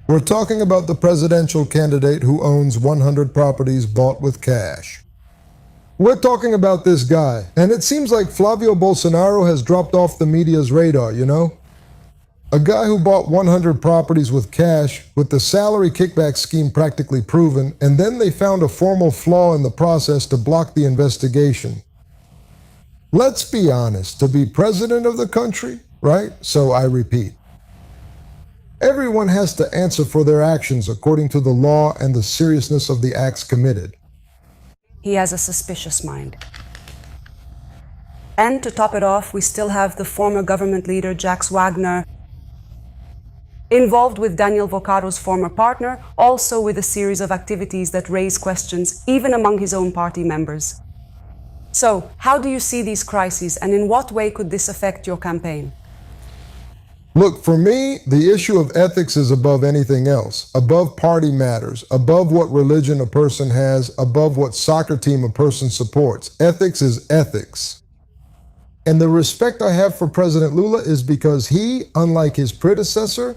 We're talking about the presidential candidate who owns 100 properties bought with cash. We're talking about this guy, and it seems like Flávio Bolsonaro has dropped off the media's radar, you know? A guy who bought 100 properties with cash, with the salary kickback scheme practically proven, and then they found a formal flaw in the process to block the investigation. Let's be honest, to be president of the country, right? So I repeat, everyone has to answer for their actions according to the law and the seriousness of the acts committed. He has a suspicious mind. And to top it off, we still have the former government leader, Jacques Wagner, involved with Daniel Vocaro's former partner, also with a series of activities that raise questions even among his own party members. So, how do you see these crises, and in what way could this affect your campaign? Look, for me, the issue of ethics is above anything else, above party matters, above what religion a person has, above what soccer team a person supports. Ethics is ethics. And the respect I have for President Lula is because he, unlike his predecessor,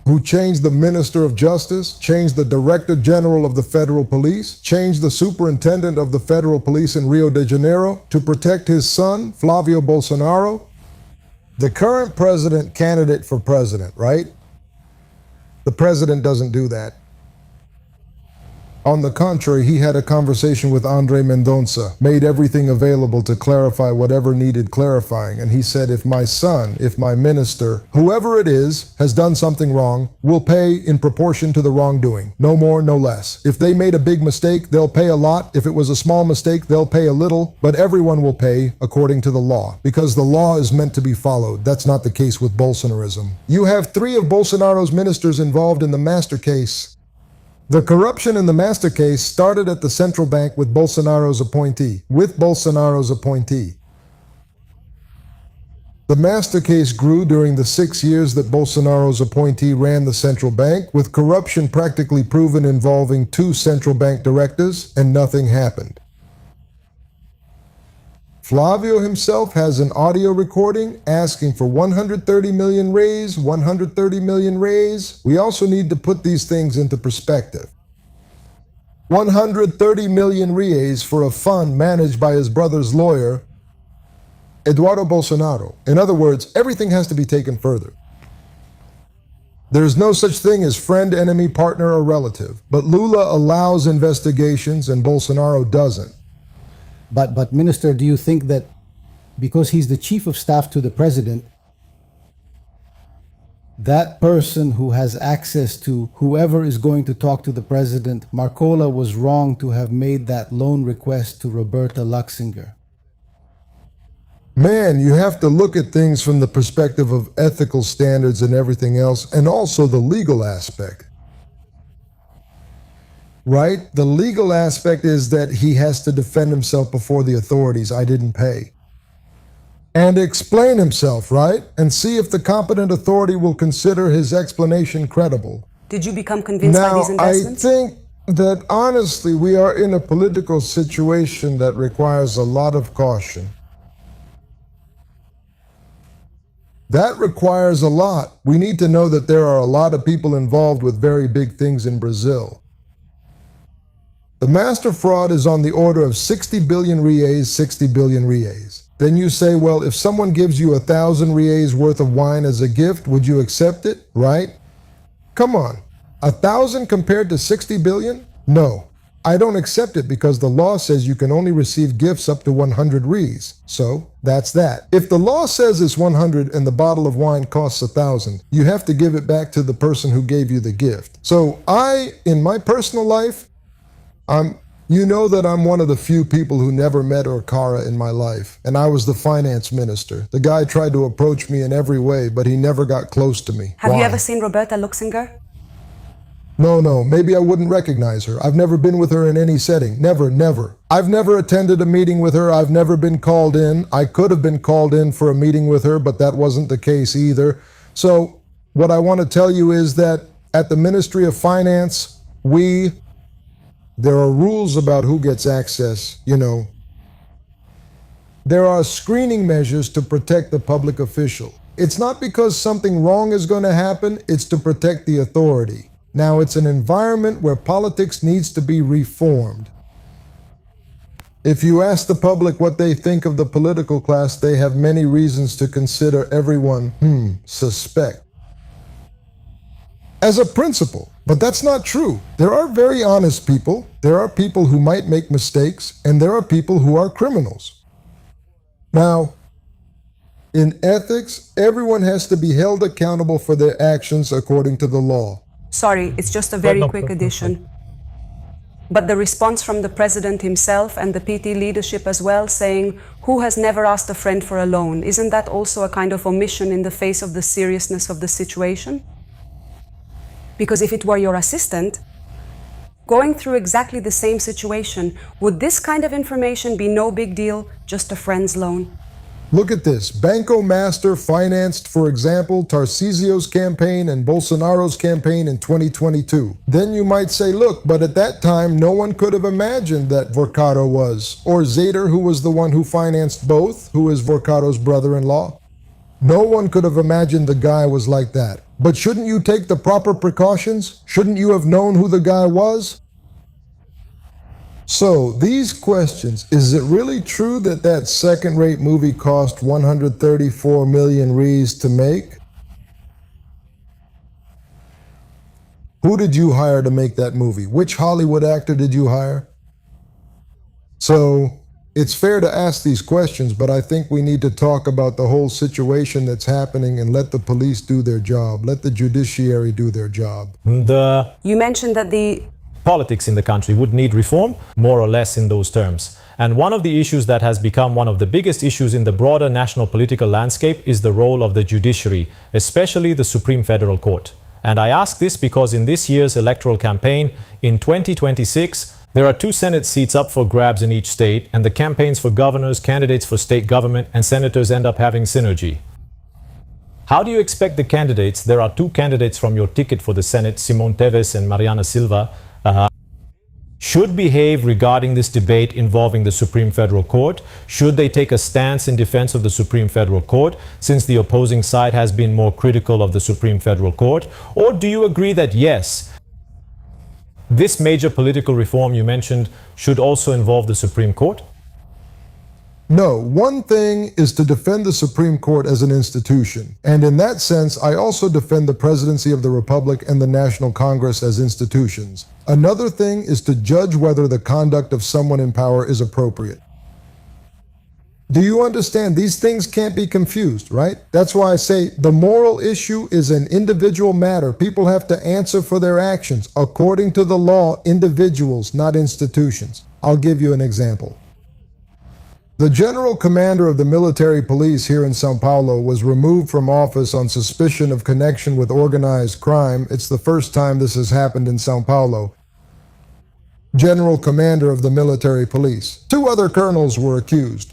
who changed the Minister of Justice, changed the Director General of the Federal Police, changed the Superintendent of the Federal Police in Rio de Janeiro to protect his son, Flávio Bolsonaro, the current president candidate for president, right? The president doesn't do that. On the contrary, he had a conversation with Andre Mendonça, made everything available to clarify whatever needed clarifying. And he said, if my son, if my minister, whoever it is, has done something wrong, will pay in proportion to the wrongdoing. No more, no less. If they made a big mistake, they'll pay a lot. If it was a small mistake, they'll pay a little. But everyone will pay according to the law, because the law is meant to be followed. That's not the case with Bolsonarism. You have 3 of Bolsonaro's ministers involved in the master case. The corruption in the master case started at the central bank with Bolsonaro's appointee. The master case grew during the 6 years that Bolsonaro's appointee ran the central bank, with corruption practically proven involving 2 central bank directors, and nothing happened. Flávio himself has an audio recording asking for 130 million raise, 130 million raise. We also need to put these things into perspective. 130 million reais for a fund managed by his brother's lawyer, Eduardo Bolsonaro. In other words, everything has to be taken further. There's no such thing as friend, enemy, partner, or relative. But Lula allows investigations and Bolsonaro doesn't. But Minister, do you think that because he's the chief of staff to the president, that person who has access to whoever is going to talk to the president, Marcola was wrong to have made that loan request to Roberta Luxinger? Man, you have to look at things from the perspective of ethical standards and everything else, and also the legal aspect. Right? The legal aspect is that he has to defend himself before the authorities. I didn't pay. And explain himself, right? And see if the competent authority will consider his explanation credible. Did you become convinced by these investments? I think that honestly, we are in a political situation that requires a lot of caution. That requires a lot. We need to know that there are a lot of people involved with very big things in Brazil. The master fraud is on the order of 60 billion reais, 60 billion reais. Then you say, well, if someone gives you 1,000 reais worth of wine as a gift, would you accept it, right? Come on, 1,000 compared to 60 billion? No, I don't accept it because the law says you can only receive gifts up to 100 reais. So that's that. If the law says it's 100 and the bottle of wine costs 1,000, you have to give it back to the person who gave you the gift. So in my personal life, you know that I'm one of the few people who never met Orcara in my life, and I was the finance minister. The guy tried to approach me in every way, but he never got close to me. Have you ever seen Roberta Luxinger? No, maybe I wouldn't recognize her. I've never been with her in any setting. Never. I've never attended a meeting with her. I've never been called in. I could have been called in for a meeting with her, but that wasn't the case either. So what I want to tell you is that at the Ministry of Finance, there are rules about who gets access, you know. There are screening measures to protect the public official. It's not because something wrong is going to happen, it's to protect the authority. Now, it's an environment where politics needs to be reformed. If you ask the public what they think of the political class, they have many reasons to consider everyone, suspect. As a principle, but that's not true. There are very honest people, there are people who might make mistakes, and there are people who are criminals. Now, in ethics, everyone has to be held accountable for their actions according to the law. Sorry, it's just a very quick addition. But the response from the president himself and the PT leadership as well, saying, "Who has never asked a friend for a loan?" Isn't that also a kind of omission in the face of the seriousness of the situation? Because if it were your assistant, going through exactly the same situation, would this kind of information be no big deal, just a friend's loan? Look at this. Banco Master financed, for example, Tarcisio's campaign and Bolsonaro's campaign in 2022. Then you might say, look, but at that time, no one could have imagined that Vorcado was, or Zader, who was the one who financed both, who is Vorcado's brother-in-law. No one could have imagined the guy was like that. But shouldn't you take the proper precautions? Shouldn't you have known who the guy was? So, these questions, is it really true that that second-rate movie cost 134 million reais to make? Who did you hire to make that movie? Which Hollywood actor did you hire? So, it's fair to ask these questions, but I think we need to talk about the whole situation that's happening and let the police do their job. Let the judiciary do their job. You mentioned that the politics in the country would need reform, more or less in those terms. And one of the issues that has become one of the biggest issues in the broader national political landscape is the role of the judiciary, especially the Supreme Federal Court. And I ask this because in this year's electoral campaign, in 2026, there are 2 Senate seats up for grabs in each state, and the campaigns for governors, candidates for state government, and senators end up having synergy. How do you expect the candidates, there are 2 candidates from your ticket for the Senate, Simon Teves and Mariana Silva, should behave regarding this debate involving the Supreme Federal Court? Should they take a stance in defense of the Supreme Federal Court, since the opposing side has been more critical of the Supreme Federal Court? Or do you agree that yes, this major political reform you mentioned should also involve the Supreme Court? No, one thing is to defend the Supreme Court as an institution. And in that sense, I also defend the presidency of the Republic and the National Congress as institutions. Another thing is to judge whether the conduct of someone in power is appropriate. Do you understand? These things can't be confused, right? That's why I say the moral issue is an individual matter. People have to answer for their actions. According to the law, individuals, not institutions. I'll give you an example. The general commander of the military police here in São Paulo was removed from office on suspicion of connection with organized crime. It's the first time this has happened in São Paulo. General commander of the military police. 2 other colonels were accused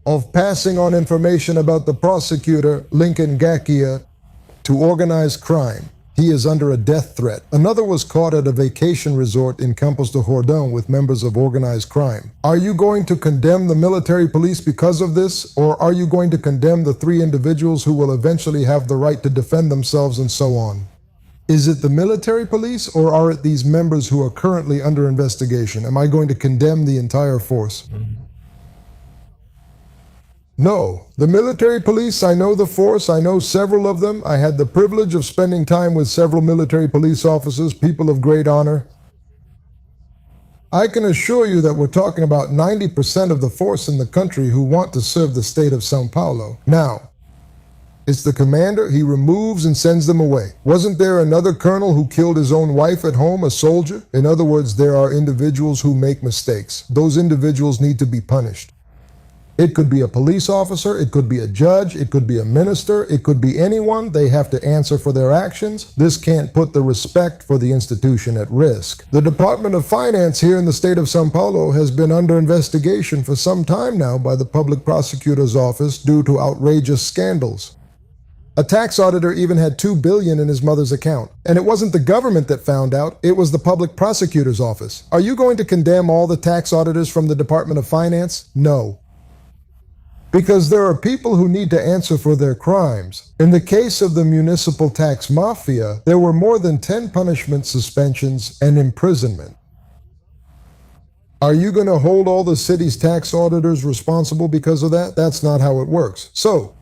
of passing on information about the prosecutor, Lincoln Gakia, to organized crime. He is under a death threat. Another was caught at a vacation resort in Campos do Jordão with members of organized crime. Are you going to condemn the military police because of this, or are you going to condemn the 3 individuals who will eventually have the right to defend themselves and so on? Is it the military police, or are it these members who are currently under investigation? Am I going to condemn the entire force? No. The military police, I know the force, I know several of them. I had the privilege of spending time with several military police officers, people of great honor. I can assure you that we're talking about 90% of the force in the country who want to serve the state of São Paulo. Now, it's the commander, he removes and sends them away. Wasn't there another colonel who killed his own wife at home, a soldier? In other words, there are individuals who make mistakes. Those individuals need to be punished. It could be a police officer, it could be a judge, it could be a minister, it could be anyone. They have to answer for their actions. This can't put the respect for the institution at risk. The Department of Finance here in the state of São Paulo has been under investigation for some time now by the public prosecutor's office due to outrageous scandals. A tax auditor even had $2 billion in his mother's account. And it wasn't the government that found out, it was the public prosecutor's office. Are you going to condemn all the tax auditors from the Department of Finance? No. Because there are people who need to answer for their crimes. In the case of the municipal tax mafia, there were more than 10 punishment suspensions and imprisonment. Are you going to hold all the city's tax auditors responsible because of that? That's not how it works. So,